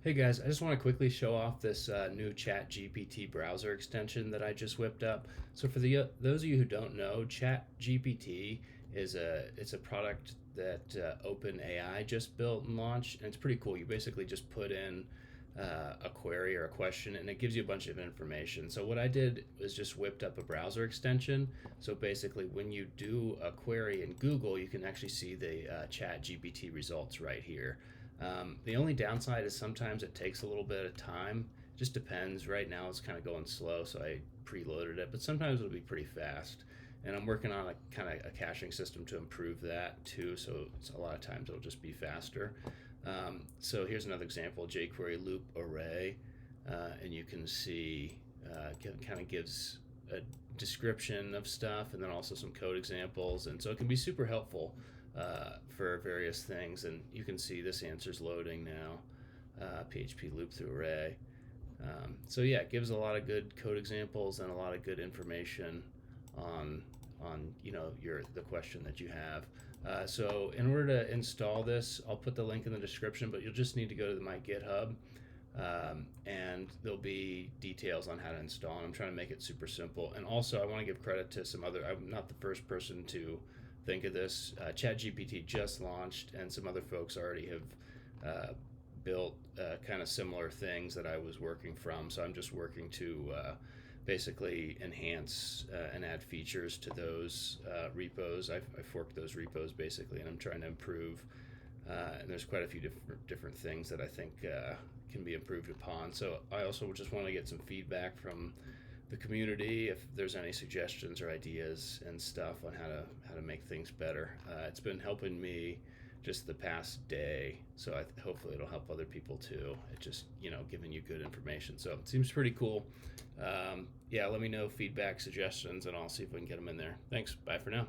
Hey guys, I just want to quickly show off this new ChatGPT browser extension that I just whipped up. So for those of you who don't know, ChatGPT it's a product that OpenAI just built and launched, and it's pretty cool. You basically just put in a query or a question, and it gives you a bunch of information. So what I did was just whipped up a browser extension. So basically, when you do a query in Google, you can actually see the ChatGPT results right here. The only downside is sometimes it takes a little bit of time. Just depends. Right now it's kind of going slow, so I preloaded it, but sometimes it'll be pretty fast. And I'm working on a kind of a caching system to improve that too. So it's, a lot of times it'll just be faster. So here's another example: jQuery loop array, and you can see kind of gives a description of stuff and then also some code examples, and so it can be super helpful for various things. And you can see this answer's loading now. PHP loop through array. So yeah, it gives a lot of good code examples and a lot of good information on the question that you have. So in order to install this, I'll put the link in the description, but you'll just need to go to my GitHub, and there'll be details on how to install. And I'm trying to make it super simple. And also, I want to give credit to some other. I'm not the first person to think of this. ChatGPT just launched, and some other folks already have built kind of similar things that I was working from. So I'm just working to basically enhance and add features to those repos. I forked those repos basically, and I'm trying to improve. And there's quite a few different things that I think can be improved upon. So I also just want to get some feedback from the community if there's any suggestions or ideas and stuff on how to make things better. It's been helping me just the past day, so hopefully it'll help other people too. It just giving you good information. So it seems pretty cool. Yeah, let me know feedback, suggestions, and I'll see if we can get them in there. Thanks. Bye for now.